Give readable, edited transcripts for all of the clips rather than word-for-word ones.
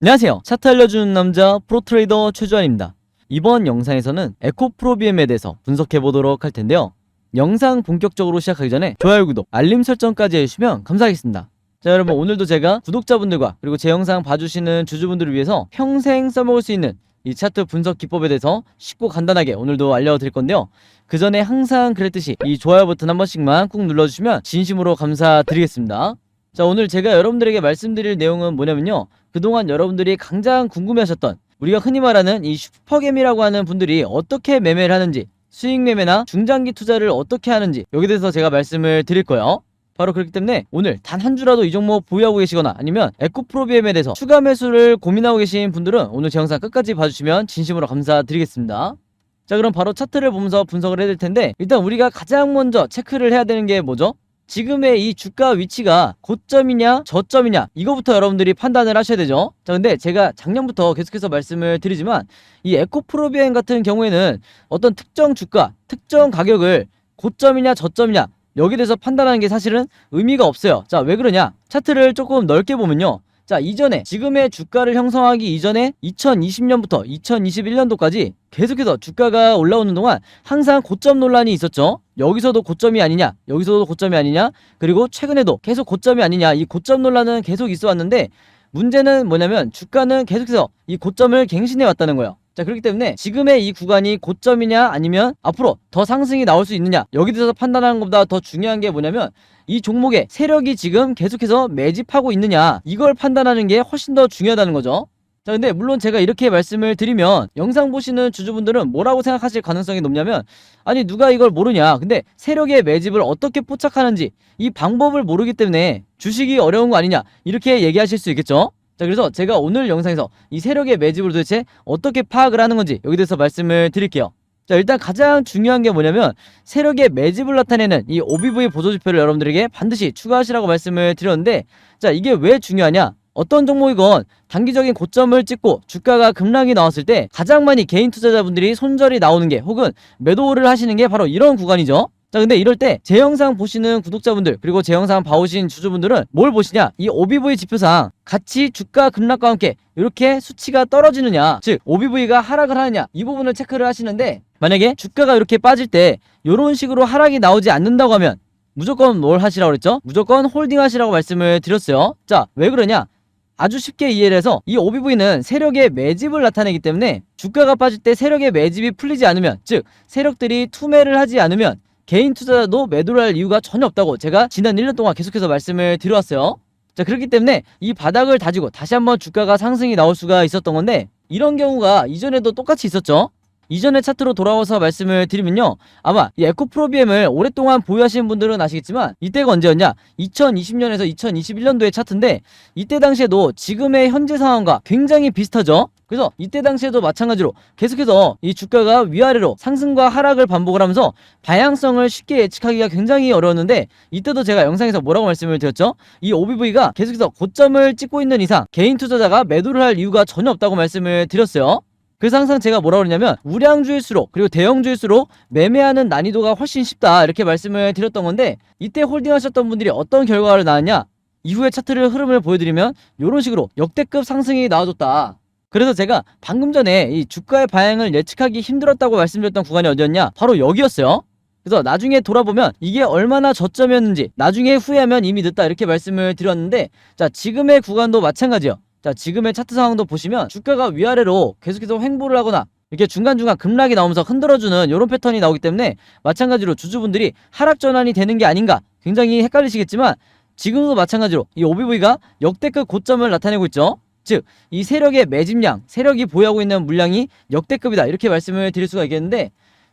안녕하세요. 차트 알려주는 남자 프로트레이더 최주환입니다. 이번 영상에서는 에코프로비엠에 대해서 분석해보도록 할 텐데요. 영상 본격적으로 시작하기 전에 좋아요, 구독, 알림 설정까지 해주시면 감사하겠습니다. 자, 여러분, 오늘도 제가 구독자분들과 그리고 제 영상 봐주시는 주주분들을 위해서 평생 써먹을 수 있는 이 차트 분석 기법에 대해서 쉽고 간단하게 오늘도 알려드릴 건데요. 그 전에 항상 그랬듯이 이 좋아요 버튼 한 번씩만 꾹 눌러주시면 진심으로 감사드리겠습니다. 자, 오늘 제가 여러분들에게 말씀드릴 내용은 뭐냐면요, 그동안 여러분들이 가장 궁금해하셨던, 우리가 흔히 말하는 이 슈퍼겜이라고 하는 분들이 어떻게 매매를 하는지, 수익 매매나 중장기 투자를 어떻게 하는지, 여기에 대해서 제가 말씀을 드릴 거예요. 바로 그렇기 때문에 오늘 단 한 주라도 이 종목 보유하고 계시거나 아니면 에코프로비엠에 대해서 추가 매수를 고민하고 계신 분들은 오늘 제 영상 끝까지 봐주시면 진심으로 감사드리겠습니다. 자, 그럼 바로 차트를 보면서 분석을 해야 될 텐데, 일단 우리가 가장 먼저 체크를 해야 되는 게 뭐죠? 지금의 이 주가 위치가 고점이냐 저점이냐, 이거부터 여러분들이 판단을 하셔야 되죠. 자, 근데 제가 작년부터 계속해서 말씀을 드리지만 이 에코프로비엠 같은 경우에는 어떤 특정 주가, 특정 가격을 고점이냐 저점이냐 여기에 대해서 판단하는 게 사실은 의미가 없어요. 자, 왜 그러냐? 차트를 조금 넓게 보면요, 자, 이전에 지금의 주가를 형성하기 이전에 2020년부터 2021년도까지 계속해서 주가가 올라오는 동안 항상 고점 논란이 있었죠. 여기서도 고점이 아니냐, 여기서도 고점이 아니냐, 그리고 최근에도 계속 고점이 아니냐, 이 고점 논란은 계속 있어 왔는데, 문제는 뭐냐면 주가는 계속해서 이 고점을 갱신해 왔다는 거예요. 자, 그렇기 때문에 지금의 이 구간이 고점이냐 아니면 앞으로 더 상승이 나올 수 있느냐, 여기 대해서 판단하는 것보다 더 중요한 게 뭐냐면 이 종목의 세력이 지금 계속해서 매집하고 있느냐, 이걸 판단하는 게 훨씬 더 중요하다는 거죠. 자, 근데 물론 제가 이렇게 말씀을 드리면 영상 보시는 주주분들은 뭐라고 생각하실 가능성이 높냐면, 아니 누가 이걸 모르냐, 근데 세력의 매집을 어떻게 포착하는지 이 방법을 모르기 때문에 주식이 어려운 거 아니냐, 이렇게 얘기하실 수 있겠죠. 자, 그래서 제가 오늘 영상에서 이 세력의 매집을 도대체 어떻게 파악을 하는 건지 여기 대해서 말씀을 드릴게요. 자, 일단 가장 중요한 게 뭐냐면 세력의 매집을 나타내는 이 OBV 보조지표를 여러분들에게 반드시 추가하시라고 말씀을 드렸는데, 자, 이게 왜 중요하냐? 어떤 종목이건 단기적인 고점을 찍고 주가가 급락이 나왔을 때 가장 많이 개인 투자자분들이 손절이 나오는 게, 혹은 매도를 하시는 게 바로 이런 구간이죠. 자, 근데 이럴 때 제 영상 보시는 구독자분들 그리고 제 영상 봐오신 주주분들은 뭘 보시냐? 이 OBV 지표상 같이 주가 급락과 함께 이렇게 수치가 떨어지느냐, 즉 OBV가 하락을 하느냐, 이 부분을 체크를 하시는데, 만약에 주가가 이렇게 빠질 때 이런 식으로 하락이 나오지 않는다고 하면 무조건 뭘 하시라고 그랬죠? 무조건 홀딩 하시라고 말씀을 드렸어요. 자, 왜 그러냐? 아주 쉽게 이해를 해서 이 OBV는 세력의 매집을 나타내기 때문에 주가가 빠질 때 세력의 매집이 풀리지 않으면, 즉 세력들이 투매를 하지 않으면 개인 투자자도 매도를 할 이유가 전혀 없다고 제가 지난 1년 동안 계속해서 말씀을 드려왔어요. 자, 그렇기 때문에 이 바닥을 다지고 다시 한번 주가가 상승이 나올 수가 있었던 건데, 이런 경우가 이전에도 똑같이 있었죠. 이전의 차트로 돌아와서 말씀을 드리면요, 아마 이 에코프로비엠을 오랫동안 보유하시는 분들은 아시겠지만 이때가 언제였냐, 2020년에서 2021년도의 차트인데, 이때 당시에도 지금의 현재 상황과 굉장히 비슷하죠. 그래서 이때 당시에도 마찬가지로 계속해서 이 주가가 위아래로 상승과 하락을 반복을 하면서 방향성을 쉽게 예측하기가 굉장히 어려웠는데, 이때도 제가 영상에서 뭐라고 말씀을 드렸죠? 이 OBV가 계속해서 고점을 찍고 있는 이상 개인 투자자가 매도를 할 이유가 전혀 없다고 말씀을 드렸어요. 그래서 항상 제가 뭐라고 그러냐면 우량주일수록 그리고 대형주일수록 매매하는 난이도가 훨씬 쉽다, 이렇게 말씀을 드렸던 건데, 이때 홀딩하셨던 분들이 어떤 결과를 나왔냐, 이후에 차트를 흐름을 보여드리면 이런 식으로 역대급 상승이 나와줬다. 그래서 제가 방금 전에 이 주가의 방향을 예측하기 힘들었다고 말씀드렸던 구간이 어디였냐, 바로 여기였어요. 그래서 나중에 돌아보면 이게 얼마나 저점이었는지 나중에 후회하면 이미 늦다, 이렇게 말씀을 드렸는데, 자, 지금의 구간도 마찬가지예요. 자, 지금의 차트 상황도 보시면 주가가 위아래로 계속해서 횡보를 하거나 이렇게 중간중간 급락이 나오면서 흔들어주는 이런 패턴이 나오기 때문에 마찬가지로 주주분들이 하락 전환이 되는 게 아닌가 굉장히 헷갈리시겠지만, 지금도 마찬가지로 이 OBV가 역대급 고점을 나타내고 있죠. 즉 이 세력의 매집량, 세력이 보유하고 있는 물량이 역대급이다, 이렇게 말씀을 드릴 수가 있겠는데,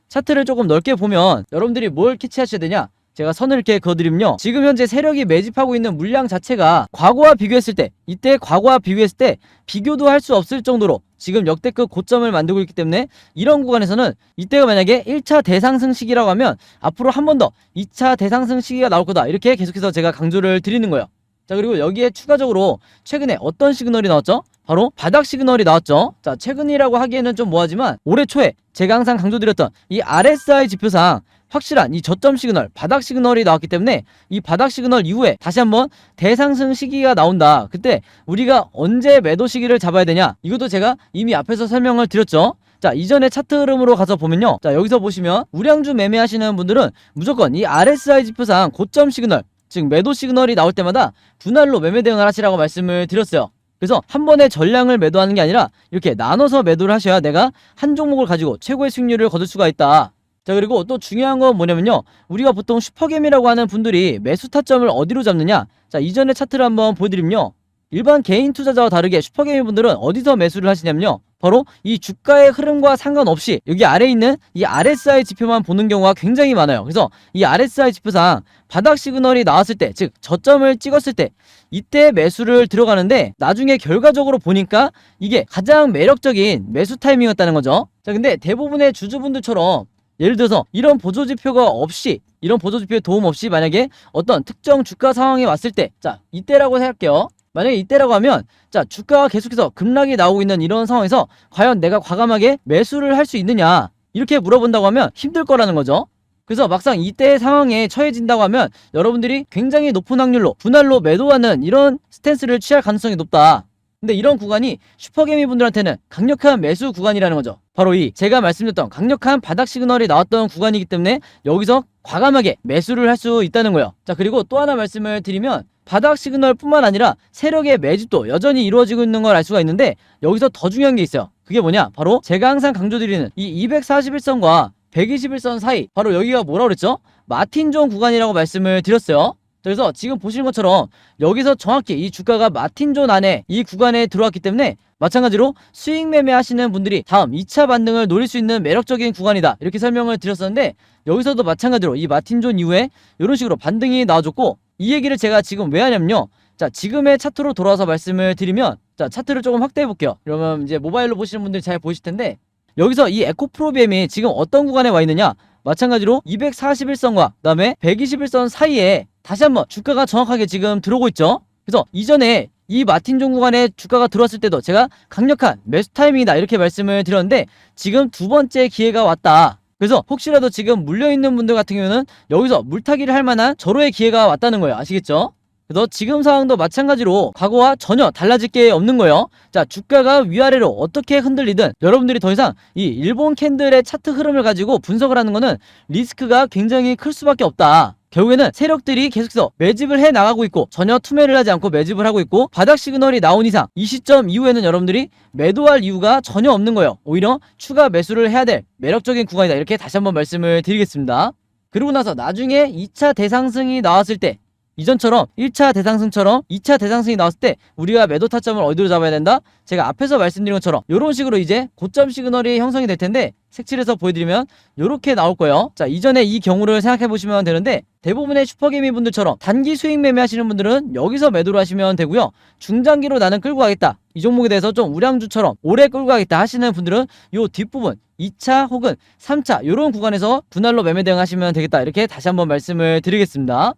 차트를 조금 넓게 보면 여러분들이 뭘 캐치하셔야 되냐, 제가 선을 이렇게 그어드리면요, 지금 현재 세력이 매집하고 있는 물량 자체가 과거와 비교했을 때, 이때 과거와 비교했을 때 비교도 할 수 없을 정도로 지금 역대급 고점을 만들고 있기 때문에, 이런 구간에서는 이때가 만약에 1차 대상승 시기라고 하면 앞으로 한 번 더 2차 대상승 시기가 나올 거다, 이렇게 계속해서 제가 강조를 드리는 거예요. 자, 그리고 여기에 추가적으로 최근에 어떤 시그널이 나왔죠? 바로 바닥 시그널이 나왔죠. 자, 최근이라고 하기에는 좀 뭐하지만 올해 초에 제가 항상 강조드렸던 이 RSI 지표상 확실한 이 저점 시그널, 바닥 시그널이 나왔기 때문에 이 바닥 시그널 이후에 다시 한번 대상승 시기가 나온다. 그때 우리가 언제 매도 시기를 잡아야 되냐, 이것도 제가 이미 앞에서 설명을 드렸죠. 자, 이전에 차트 흐름으로 가서 보면요, 자, 여기서 보시면 우량주 매매하시는 분들은 무조건 이 RSI 지표상 고점 시그널, 즉 매도 시그널이 나올 때마다 분할로 매매 대응을 하시라고 말씀을 드렸어요. 그래서 한 번에 전량을 매도하는 게 아니라 이렇게 나눠서 매도를 하셔야 내가 한 종목을 가지고 최고의 수익률을 거둘 수가 있다. 자, 그리고 또 중요한 건 뭐냐면요, 우리가 보통 슈퍼겜이라고 하는 분들이 매수 타점을 어디로 잡느냐. 자, 이전에 차트를 한번 보여드리면요, 일반 개인 투자자와 다르게 슈퍼게임 분들은 어디서 매수를 하시냐면요, 바로 이 주가의 흐름과 상관없이 여기 아래에 있는 이 RSI 지표만 보는 경우가 굉장히 많아요. 그래서 이 RSI 지표상 바닥 시그널이 나왔을 때, 즉 저점을 찍었을 때 이때 매수를 들어가는데, 나중에 결과적으로 보니까 이게 가장 매력적인 매수 타이밍이었다는 거죠. 자, 근데 대부분의 주주분들처럼 예를 들어서 이런 보조지표가 없이, 이런 보조지표의 도움 없이 만약에 어떤 특정 주가 상황이 왔을 때, 자, 이때라고 생각할게요. 만약에 이때라고 하면, 자, 주가가 계속해서 급락이 나오고 있는 이런 상황에서 과연 내가 과감하게 매수를 할 수 있느냐, 이렇게 물어본다고 하면 힘들 거라는 거죠. 그래서 막상 이때의 상황에 처해진다고 하면 여러분들이 굉장히 높은 확률로 분할로 매도하는 이런 스탠스를 취할 가능성이 높다. 근데 이런 구간이 슈퍼개미 분들한테는 강력한 매수 구간이라는 거죠. 바로 이 제가 말씀드렸던 강력한 바닥 시그널이 나왔던 구간이기 때문에 여기서 과감하게 매수를 할 수 있다는 거예요. 자, 그리고 또 하나 말씀을 드리면, 바닥 시그널 뿐만 아니라 세력의 매집도 여전히 이루어지고 있는 걸 알 수가 있는데, 여기서 더 중요한 게 있어요. 그게 뭐냐, 바로 제가 항상 강조드리는 이 241선과 121선 사이, 바로 여기가 뭐라고 그랬죠? 마틴존 구간이라고 말씀을 드렸어요. 그래서 지금 보시는 것처럼 여기서 정확히 이 주가가 마틴존 안에 이 구간에 들어왔기 때문에 마찬가지로 수익 매매 하시는 분들이 다음 2차 반등을 노릴 수 있는 매력적인 구간이다, 이렇게 설명을 드렸었는데, 여기서도 마찬가지로 이 마틴존 이후에 이런 식으로 반등이 나와줬고, 이 얘기를 제가 지금 왜 하냐면요, 자, 지금의 차트로 돌아와서 말씀을 드리면, 자, 차트를 조금 확대해 볼게요. 그러면 이제 모바일로 보시는 분들이 잘 보이실 텐데, 여기서 이 에코프로비엠이 지금 어떤 구간에 와 있느냐, 마찬가지로 241선과 그 다음에 121선 사이에 다시 한번 주가가 정확하게 지금 들어오고 있죠. 그래서 이전에 이 마틴존 구간에 주가가 들어왔을 때도 제가 강력한 매수 타이밍이다, 이렇게 말씀을 드렸는데, 지금 두 번째 기회가 왔다. 그래서 혹시라도 지금 물려있는 분들 같은 경우는 여기서 물타기를 할 만한 절호의 기회가 왔다는 거예요. 아시겠죠? 그래서 지금 상황도 마찬가지로 과거와 전혀 달라질 게 없는 거예요. 자, 주가가 위아래로 어떻게 흔들리든 여러분들이 더 이상 이 일본 캔들의 차트 흐름을 가지고 분석을 하는 거는 리스크가 굉장히 클 수밖에 없다. 결국에는 세력들이 계속해서 매집을 해 나가고 있고, 전혀 투매를 하지 않고 매집을 하고 있고, 바닥 시그널이 나온 이상 이 시점 이후에는 여러분들이 매도할 이유가 전혀 없는 거예요. 오히려 추가 매수를 해야 될 매력적인 구간이다, 이렇게 다시 한번 말씀을 드리겠습니다. 그리고 나서 나중에 2차 대상승이 나왔을 때, 이전처럼 1차 대상승처럼 2차 대상승이 나왔을 때 우리가 매도 타점을 어디로 잡아야 된다? 제가 앞에서 말씀드린 것처럼 이런 식으로 이제 고점 시그널이 형성이 될 텐데, 색칠해서 보여드리면 이렇게 나올 거예요. 자, 이전에 이 경우를 생각해 보시면 되는데, 대부분의 슈퍼게이미 분들처럼 단기 수익 매매 하시는 분들은 여기서 매도를 하시면 되고요, 중장기로 나는 끌고 가겠다, 이 종목에 대해서 좀 우량주처럼 오래 끌고 가겠다 하시는 분들은 요 뒷부분 2차 혹은 3차 요런 구간에서 분할로 매매 대응하시면 되겠다, 이렇게 다시 한번 말씀을 드리겠습니다.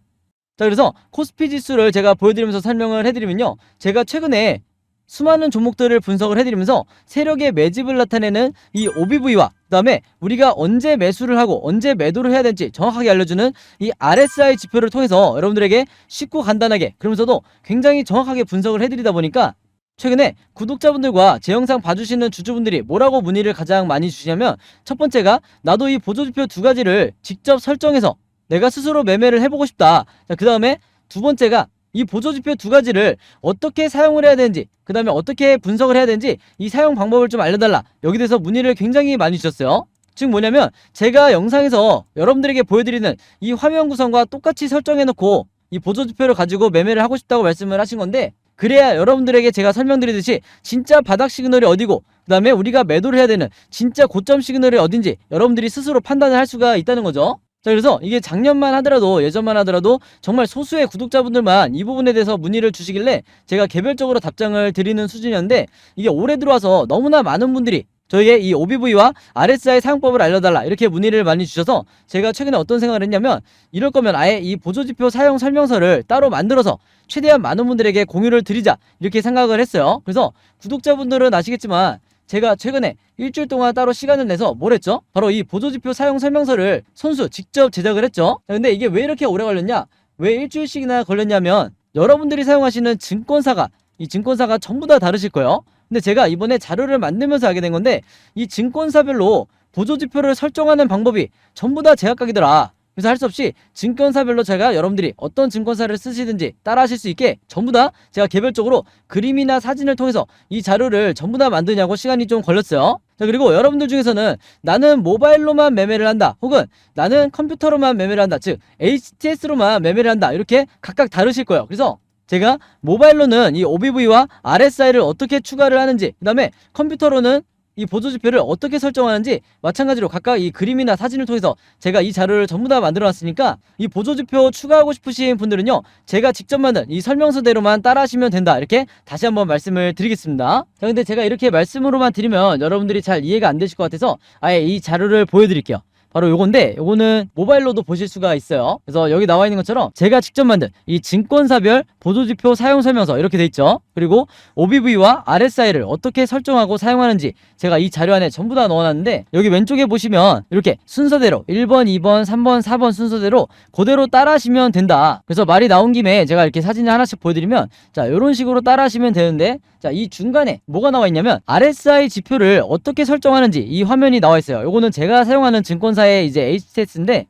자, 그래서 코스피 지수를 제가 보여드리면서 설명을 해드리면요, 제가 최근에 수많은 종목들을 분석을 해드리면서 세력의 매집을 나타내는 이 OBV와 그 다음에 우리가 언제 매수를 하고 언제 매도를 해야 될지 정확하게 알려주는 이 RSI 지표를 통해서 여러분들에게 쉽고 간단하게, 그러면서도 굉장히 정확하게 분석을 해드리다 보니까 최근에 구독자분들과 제 영상 봐주시는 주주분들이 뭐라고 문의를 가장 많이 주시냐면, 첫 번째가 나도 이 보조지표 두 가지를 직접 설정해서 내가 스스로 매매를 해보고 싶다. 자, 그 다음에 두 번째가 이 보조지표 두 가지를 어떻게 사용을 해야 되는지, 그 다음에 어떻게 분석을 해야 되는지 이 사용 방법을 좀 알려달라, 여기 대해서 문의를 굉장히 많이 주셨어요. 즉 뭐냐면, 제가 영상에서 여러분들에게 보여드리는 이 화면 구성과 똑같이 설정해놓고 이 보조지표를 가지고 매매를 하고 싶다고 말씀을 하신 건데, 그래야 여러분들에게 제가 설명드리듯이 진짜 바닥 시그널이 어디고 그 다음에 우리가 매도를 해야 되는 진짜 고점 시그널이 어딘지 여러분들이 스스로 판단을 할 수가 있다는 거죠. 자, 그래서 이게 작년만 하더라도, 예전만 하더라도 정말 소수의 구독자분들만 이 부분에 대해서 문의를 주시길래 제가 개별적으로 답장을 드리는 수준이었는데, 이게 올해 들어와서 너무나 많은 분들이 저희의 이 OBV와 RSI 사용법을 알려달라, 이렇게 문의를 많이 주셔서 제가 최근에 어떤 생각을 했냐면, 이럴 거면 아예 이 보조지표 사용 설명서를 따로 만들어서 최대한 많은 분들에게 공유를 드리자, 이렇게 생각을 했어요. 그래서 구독자분들은 아시겠지만 제가 최근에 일주일 동안 따로 시간을 내서 뭘 했죠? 바로 이 보조지표 사용 설명서를 손수 직접 제작을 했죠. 자, 근데 이게 왜 이렇게 오래 걸렸냐? 왜 일주일씩이나 걸렸냐면 여러분들이 사용하시는 이 증권사가 전부 다 다르실 거예요. 근데 제가 이번에 자료를 만들면서 알게 된 건데 이 증권사별로 보조지표를 설정하는 방법이 전부 다 제각각이더라. 그래서 할 수 없이 증권사별로 제가 여러분들이 어떤 증권사를 쓰시든지 따라 하실 수 있게 전부 다 제가 개별적으로 그림이나 사진을 통해서 이 자료를 전부 다 만드냐고 시간이 좀 걸렸어요. 자, 그리고 여러분들 중에서는 나는 모바일로만 매매를 한다, 혹은 나는 컴퓨터로만 매매를 한다, 즉 HTS로만 매매를 한다, 이렇게 각각 다르실 거예요. 그래서 제가 모바일로는 이 OBV와 RSI를 어떻게 추가를 하는지, 그 다음에 컴퓨터로는 이 보조지표를 어떻게 설정하는지 마찬가지로 각각 이 그림이나 사진을 통해서 제가 이 자료를 전부 다 만들어 놨으니까 이 보조지표 추가하고 싶으신 분들은요, 제가 직접 만든 이 설명서대로만 따라 하시면 된다, 이렇게 다시 한번 말씀을 드리겠습니다. 자, 근데 제가 이렇게 말씀으로만 드리면 여러분들이 잘 이해가 안 되실 것 같아서 아예 이 자료를 보여드릴게요. 바로 요건데, 요거는 모바일로도 보실 수가 있어요. 그래서 여기 나와 있는 것처럼 제가 직접 만든 이 증권사별 보조지표 사용 설명서 이렇게 돼 있죠. 그리고 OBV와 RSI를 어떻게 설정하고 사용하는지 제가 이 자료 안에 전부 다 넣어놨는데, 여기 왼쪽에 보시면 이렇게 순서대로 1번, 2번, 3번, 4번 순서대로 그대로 따라 하시면 된다. 그래서 말이 나온 김에 제가 이렇게 사진을 하나씩 보여드리면, 자, 요런 식으로 따라 하시면 되는데, 자, 이 중간에 뭐가 나와 있냐면 RSI 지표를 어떻게 설정하는지 이 화면이 나와 있어요. 요거는 제가 사용하는 증권사의 이제 HTS인데,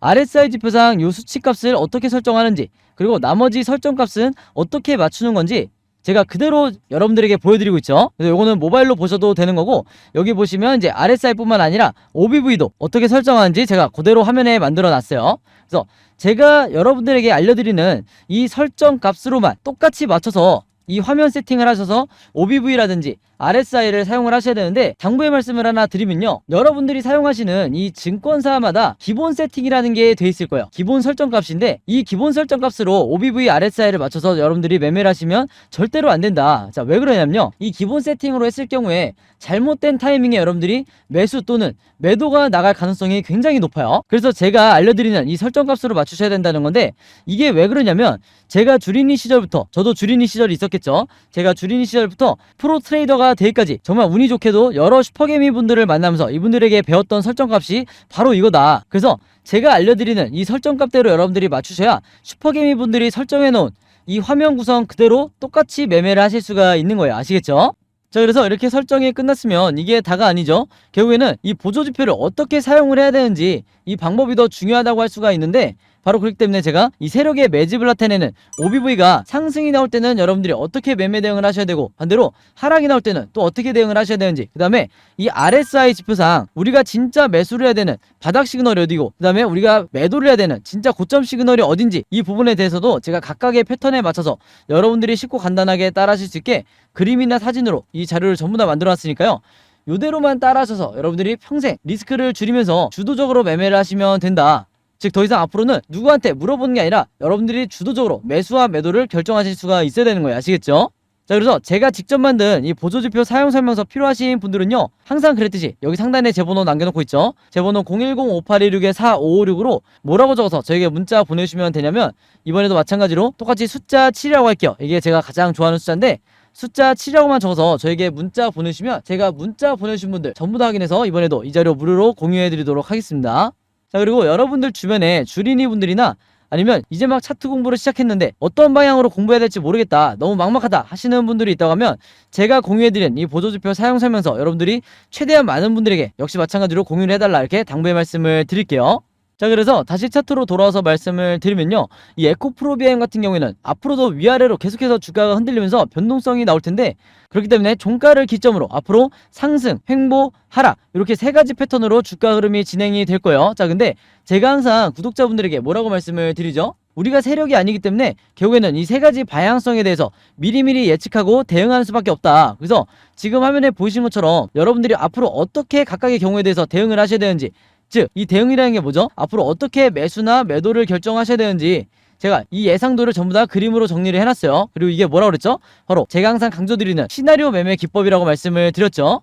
RSI 지표상 요 수치값을 어떻게 설정하는지, 그리고 나머지 설정값은 어떻게 맞추는 건지 제가 그대로 여러분들에게 보여드리고 있죠. 그래서 요거는 모바일로 보셔도 되는 거고, 여기 보시면 이제 RSI뿐만 아니라 OBV도 어떻게 설정하는지 제가 그대로 화면에 만들어 놨어요. 그래서 제가 여러분들에게 알려드리는 이 설정 값으로만 똑같이 맞춰서 이 화면 세팅을 하셔서 OBV라든지 RSI를 사용을 하셔야 되는데, 당부의 말씀을 하나 드리면요, 여러분들이 사용하시는 이 증권사마다 기본 세팅이라는 게 돼 있을 거예요. 기본 설정 값인데, 이 기본 설정 값으로 OBV, RSI를 맞춰서 여러분들이 매매를 하시면 절대로 안 된다. 자, 왜 그러냐면요, 이 기본 세팅으로 했을 경우에 잘못된 타이밍에 여러분들이 매수 또는 매도가 나갈 가능성이 굉장히 높아요. 그래서 제가 알려드리는 이 설정 값으로 맞추셔야 된다는 건데, 이게 왜 그러냐면, 제가 주린이 시절부터, 저도 주린이 시절이 있었겠죠. 제가 주린이 시절부터 프로 트레이더가 되기까지 정말 운이 좋게도 여러 슈퍼개미 분들을 만나면서 이분들에게 배웠던 설정값이 바로 이거다. 그래서 제가 알려드리는 이 설정값대로 여러분들이 맞추셔야 슈퍼개미 분들이 설정해놓은 이 화면 구성 그대로 똑같이 매매를 하실 수가 있는 거예요. 아시겠죠? 자, 그래서 이렇게 설정이 끝났으면 이게 다가 아니죠. 결국에는 이 보조지표를 어떻게 사용을 해야 되는지 이 방법이 더 중요하다고 할 수가 있는데, 바로 그렇기 때문에 제가 이 세력의 매집을 나타내는 OBV가 상승이 나올 때는 여러분들이 어떻게 매매 대응을 하셔야 되고, 반대로 하락이 나올 때는 또 어떻게 대응을 하셔야 되는지, 그 다음에 이 RSI 지표상 우리가 진짜 매수를 해야 되는 바닥 시그널이 어디고, 그 다음에 우리가 매도를 해야 되는 진짜 고점 시그널이 어딘지, 이 부분에 대해서도 제가 각각의 패턴에 맞춰서 여러분들이 쉽고 간단하게 따라 하실 수 있게 그림이나 사진으로 이 자료를 전부 다 만들어 놨으니까요, 요대로만 따라 하셔서 여러분들이 평생 리스크를 줄이면서 주도적으로 매매를 하시면 된다. 즉, 더 이상 앞으로는 누구한테 물어보는 게 아니라 여러분들이 주도적으로 매수와 매도를 결정하실 수가 있어야 되는 거예요. 아시겠죠? 자, 그래서 제가 직접 만든 이 보조지표 사용 설명서 필요하신 분들은요, 항상 그랬듯이 여기 상단에 제 번호 남겨놓고 있죠. 제 번호 010-5816-4556으로 뭐라고 적어서 저에게 문자 보내주시면 되냐면, 이번에도 마찬가지로 똑같이 숫자 7이라고 할게요. 이게 제가 가장 좋아하는 숫자인데, 숫자 7이라고만 적어서 저에게 문자 보내주시면 제가 문자 보내주신 분들 전부 다 확인해서 이번에도 이 자료 무료로 공유해드리도록 하겠습니다. 자, 그리고 여러분들 주변에 주린이 분들이나 아니면 이제 막 차트 공부를 시작했는데 어떤 방향으로 공부해야 될지 모르겠다, 너무 막막하다 하시는 분들이 있다고 하면, 제가 공유해드린 이 보조지표 사용 설명서 여러분들이 최대한 많은 분들에게 역시 마찬가지로 공유를 해달라, 이렇게 당부의 말씀을 드릴게요. 자, 그래서 다시 차트로 돌아와서 말씀을 드리면요, 이 에코프로비엠 같은 경우에는 앞으로도 위아래로 계속해서 주가가 흔들리면서 변동성이 나올 텐데, 그렇기 때문에 종가를 기점으로 앞으로 상승, 횡보, 하락, 이렇게 세 가지 패턴으로 주가 흐름이 진행이 될 거예요. 자, 근데 제가 항상 구독자분들에게 뭐라고 말씀을 드리죠? 우리가 세력이 아니기 때문에 결국에는 이 세 가지 방향성에 대해서 미리미리 예측하고 대응하는 수밖에 없다. 그래서 지금 화면에 보이신 것처럼 여러분들이 앞으로 어떻게 각각의 경우에 대해서 대응을 하셔야 되는지, 즉 이 대응이라는 게 뭐죠? 앞으로 어떻게 매수나 매도를 결정하셔야 되는지 제가 이 예상도를 전부 다 그림으로 정리를 해놨어요. 그리고 이게 뭐라고 그랬죠? 바로 제가 항상 강조드리는 시나리오 매매 기법이라고 말씀을 드렸죠.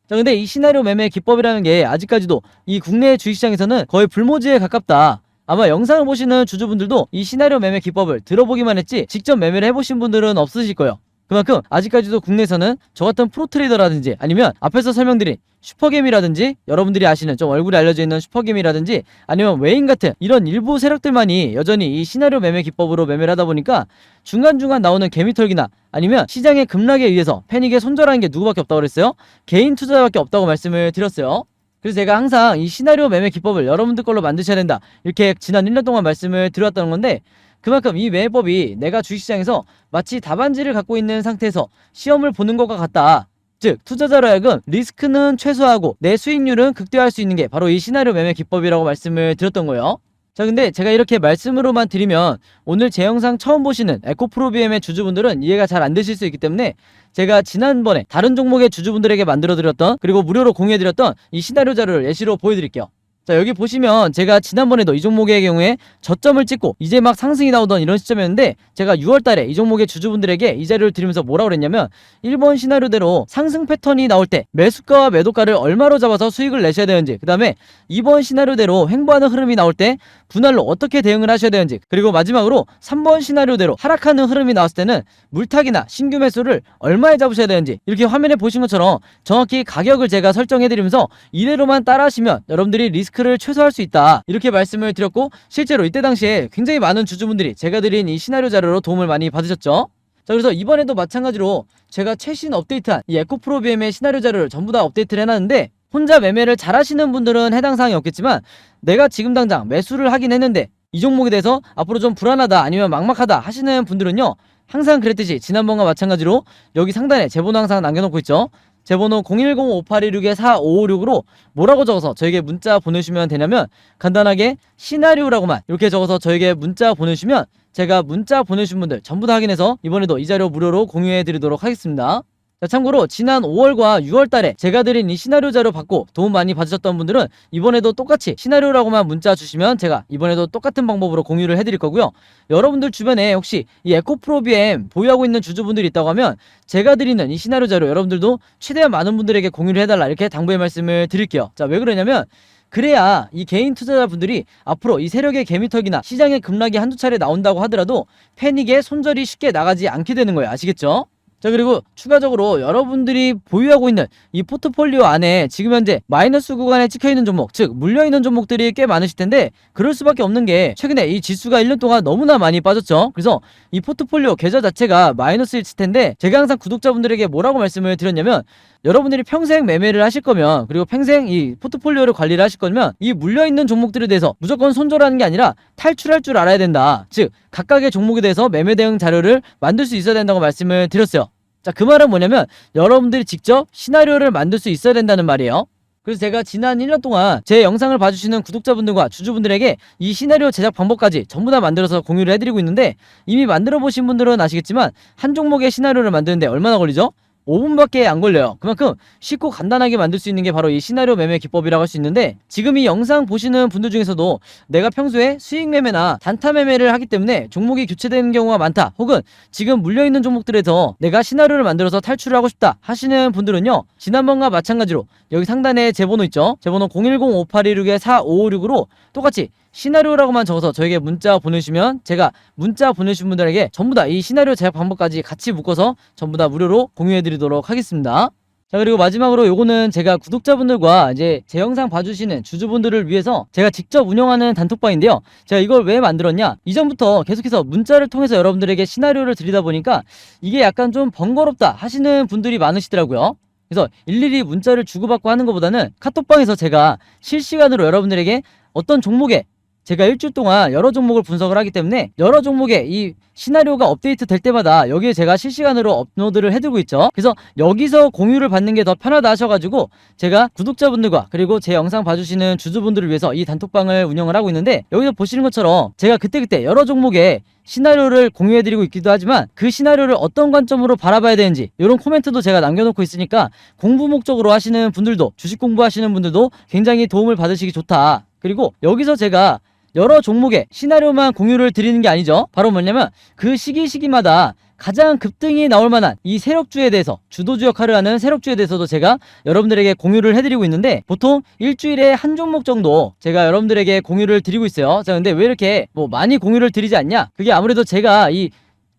자, 근데 이 시나리오 매매 기법이라는 게 아직까지도 이 국내 주식시장에서는 거의 불모지에 가깝다. 아마 영상을 보시는 주주분들도 이 시나리오 매매 기법을 들어보기만 했지 직접 매매를 해보신 분들은 없으실 거예요. 그만큼 아직까지도 국내에서는 저 같은 프로트레이더라든지 아니면 앞에서 설명드린 슈퍼게임이라든지 여러분들이 아시는 좀 얼굴이 알려져 있는 슈퍼게임이라든지 아니면 웨인 같은 이런 일부 세력들만이 여전히 이 시나리오 매매 기법으로 매매를 하다 보니까 중간중간 나오는 개미털기나 아니면 시장의 급락에 의해서 패닉에 손절하는 게 누구밖에 없다고 그랬어요? 개인 투자자밖에 없다고 말씀을 드렸어요. 그래서 제가 항상 이 시나리오 매매 기법을 여러분들 걸로 만드셔야 된다 이렇게 지난 1년 동안 말씀을 드렸다는 건데, 그만큼 이 매매법이 내가 주식시장에서 마치 답안지를 갖고 있는 상태에서 시험을 보는 것과 같다. 즉 투자자로 하여금 리스크는 최소화하고 내 수익률은 극대화할 수 있는 게 바로 이 시나리오 매매 기법이라고 말씀을 드렸던 거예요. 자, 근데 제가 이렇게 말씀으로만 드리면 오늘 제 영상 처음 보시는 에코프로비엠의 주주분들은 이해가 잘 안 되실 수 있기 때문에 제가 지난번에 다른 종목의 주주분들에게 만들어 드렸던 그리고 무료로 공유해 드렸던 이 시나리오 자료를 예시로 보여드릴게요. 자, 여기 보시면 제가 지난번에도 이 종목의 경우에 저점을 찍고 이제 막 상승이 나오던 이런 시점이었는데, 제가 6월달에 이 종목의 주주분들에게 이 자료를 드리면서 뭐라고 그랬냐면 1번 시나리오대로 상승 패턴이 나올 때 매수가와 매도가를 얼마로 잡아서 수익을 내셔야 되는지, 그 다음에 2번 시나리오대로 횡보하는 흐름이 나올 때 분할로 어떻게 대응을 하셔야 되는지, 그리고 마지막으로 3번 시나리오대로 하락하는 흐름이 나왔을 때는 물타기나 신규 매수를 얼마에 잡으셔야 되는지 이렇게 화면에 보신 것처럼 정확히 가격을 제가 설정해드리면서 이대로만 따라하시면 여러분들이 리스크를 최소화할 수 있다 이렇게 말씀을 드렸고, 실제로 이때 당시에 굉장히 많은 주주분들이 제가 드린 이 시나리오 자료로 도움을 많이 받으셨죠. 자, 그래서 이번에도 마찬가지로 제가 최신 업데이트한 이 에코프로비엠의 시나리오 자료를 전부 다 업데이트를 해놨는데, 혼자 매매를 잘 하시는 분들은 해당 사항이 없겠지만 내가 지금 당장 매수를 하긴 했는데 이 종목에 대해서 앞으로 좀 불안하다 아니면 막막하다 하시는 분들은요, 항상 그랬듯이 지난번과 마찬가지로 여기 상단에 제 번호 항상 남겨놓고 있죠. 제 번호 010-5816-4556으로 뭐라고 적어서 저에게 문자 보내주시면 되냐면, 간단하게 시나리오라고만 이렇게 적어서 저에게 문자 보내주시면 제가 문자 보내주신 분들 전부 다 확인해서 이번에도 이 자료 무료로 공유해 드리도록 하겠습니다. 자, 참고로 지난 5월과 6월 달에 제가 드린 이 시나리오 자료 받고 도움 많이 받으셨던 분들은 이번에도 똑같이 시나리오라고만 문자 주시면 제가 이번에도 똑같은 방법으로 공유를 해드릴 거고요. 여러분들 주변에 혹시 이 에코프로비엠 보유하고 있는 주주분들이 있다고 하면 제가 드리는 이 시나리오 자료 여러분들도 최대한 많은 분들에게 공유를 해달라 이렇게 당부의 말씀을 드릴게요. 자, 왜 그러냐면 그래야 이 개인 투자자분들이 앞으로 이 세력의 개미털기나 시장의 급락이 한두 차례 나온다고 하더라도 패닉에 손절이 쉽게 나가지 않게 되는 거예요. 아시겠죠? 자, 그리고 추가적으로 여러분들이 보유하고 있는 이 포트폴리오 안에 지금 현재 마이너스 구간에 찍혀있는 종목, 즉 물려있는 종목들이 꽤 많으실 텐데, 그럴 수밖에 없는 게 최근에 이 지수가 1년 동안 너무나 많이 빠졌죠. 그래서 이 포트폴리오 계좌 자체가 마이너스일 텐데, 제가 항상 구독자분들에게 뭐라고 말씀을 드렸냐면, 여러분들이 평생 매매를 하실 거면, 그리고 평생 이 포트폴리오를 관리를 하실 거면 이 물려있는 종목들에 대해서 무조건 손절하는 게 아니라 탈출할 줄 알아야 된다. 즉 각각의 종목에 대해서 매매 대응 자료를 만들 수 있어야 된다고 말씀을 드렸어요. 자, 그 말은 뭐냐면 여러분들이 직접 시나리오를 만들 수 있어야 된다는 말이에요. 그래서 제가 지난 1년 동안 제 영상을 봐주시는 구독자분들과 주주분들에게 이 시나리오 제작 방법까지 전부 다 만들어서 공유를 해드리고 있는데, 이미 만들어 보신 분들은 아시겠지만 한 종목의 시나리오를 만드는데 얼마나 걸리죠? 5분밖에 안 걸려요. 그만큼 쉽고 간단하게 만들 수 있는 게 바로 이 시나리오 매매 기법이라고 할 수 있는데, 지금 이 영상 보시는 분들 중에서도 내가 평소에 수익 매매나 단타 매매를 하기 때문에 종목이 교체되는 경우가 많다, 혹은 지금 물려있는 종목들에서 내가 시나리오를 만들어서 탈출을 하고 싶다 하시는 분들은요, 지난번과 마찬가지로 여기 상단에 제 번호 있죠? 제 번호 010-5816-4556으로 똑같이 시나리오라고만 적어서 저에게 문자 보내주시면 제가 문자 보내주신 분들에게 전부 다 이 시나리오 제작 방법까지 같이 묶어서 전부 다 무료로 공유해드리도록 하겠습니다. 자, 그리고 마지막으로 요거는 제가 구독자분들과 이제 제 영상 봐주시는 주주분들을 위해서 제가 직접 운영하는 단톡방인데요. 제가 이걸 왜 만들었냐, 이전부터 계속해서 문자를 통해서 여러분들에게 시나리오를 드리다 보니까 이게 약간 좀 번거롭다 하시는 분들이 많으시더라고요. 그래서 일일이 문자를 주고받고 하는 것보다는 카톡방에서 제가 실시간으로 여러분들에게 어떤 종목에 제가 일주일 동안 여러 종목을 분석을 하기 때문에 여러 종목의 이 시나리오가 업데이트 될 때마다 여기에 제가 실시간으로 업로드를 해두고 있죠. 그래서 여기서 공유를 받는 게 더 편하다 하셔가지고 제가 구독자분들과 그리고 제 영상 봐주시는 주주분들을 위해서 이 단톡방을 운영을 하고 있는데, 여기서 보시는 것처럼 제가 그때그때 여러 종목의 시나리오를 공유해드리고 있기도 하지만 그 시나리오를 어떤 관점으로 바라봐야 되는지 이런 코멘트도 제가 남겨놓고 있으니까 공부 목적으로 하시는 분들도, 주식 공부하시는 분들도 굉장히 도움을 받으시기 좋다. 그리고 여기서 제가 여러 종목의 시나리오만 공유를 드리는 게 아니죠. 바로 뭐냐면 그 시기마다 가장 급등이 나올 만한 이 세력주에 대해서, 주도주 역할을 하는 세력주에 대해서도 제가 여러분들에게 공유를 해드리고 있는데, 보통 일주일에 한 종목 정도 제가 여러분들에게 공유를 드리고 있어요. 자, 근데 왜 이렇게 많이 공유를 드리지 않냐? 그게 아무래도 제가 이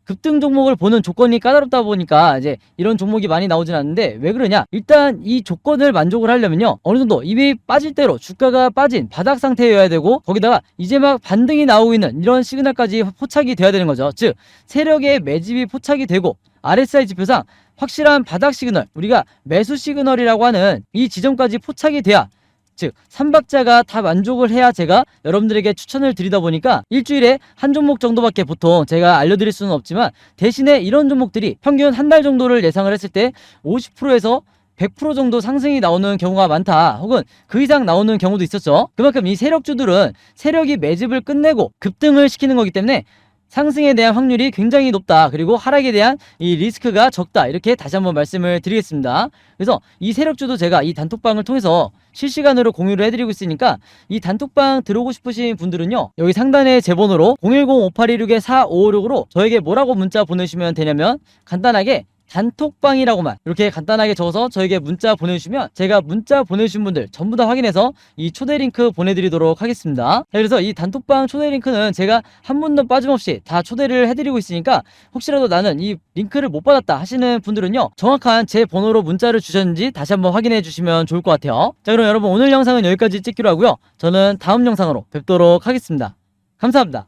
급등 종목을 보는 조건이 까다롭다 보니까 이제 이런 종목이 많이 나오진 않는데, 왜 그러냐? 일단 이 조건을 만족을 하려면요, 어느 정도 이미 빠질 대로 주가가 빠진 바닥 상태여야 되고, 거기다가 이제 막 반등이 나오고 있는 이런 시그널까지 포착이 돼야 되는 거죠. 즉 세력의 매집이 포착이 되고 RSI 지표상 확실한 바닥 시그널, 우리가 매수 시그널이라고 하는 이 지점까지 포착이 돼야, 즉 3박자가 다 만족을 해야 제가 여러분들에게 추천을 드리다 보니까 일주일에 한 종목 정도밖에 보통 제가 알려드릴 수는 없지만, 대신에 이런 종목들이 평균 한 달 정도를 예상을 했을 때 50%에서 100% 정도 상승이 나오는 경우가 많다, 혹은 그 이상 나오는 경우도 있었죠. 그만큼 이 세력주들은 세력이 매집을 끝내고 급등을 시키는 거기 때문에 상승에 대한 확률이 굉장히 높다, 그리고 하락에 대한 이 리스크가 적다, 이렇게 다시 한번 말씀을 드리겠습니다. 그래서 이 세력주도 제가 이 단톡방을 통해서 실시간으로 공유를 해드리고 있으니까, 이 단톡방 들어오고 싶으신 분들은요, 여기 상단에 제 번호로 010-5816-4556으로 저에게 뭐라고 문자 보내주시면 되냐면, 간단하게 단톡방이라고만 이렇게 간단하게 적어서 저에게 문자 보내주시면 제가 문자 보내주신 분들 전부 다 확인해서 이 초대 링크 보내드리도록 하겠습니다. 그래서 이 단톡방 초대 링크는 제가 한 분도 빠짐없이 다 초대를 해드리고 있으니까, 혹시라도 나는 이 링크를 못 받았다 하시는 분들은요, 정확한 제 번호로 문자를 주셨는지 다시 한번 확인해 주시면 좋을 것 같아요. 자, 그럼 여러분 오늘 영상은 여기까지 찍기로 하고요, 저는 다음 영상으로 뵙도록 하겠습니다. 감사합니다.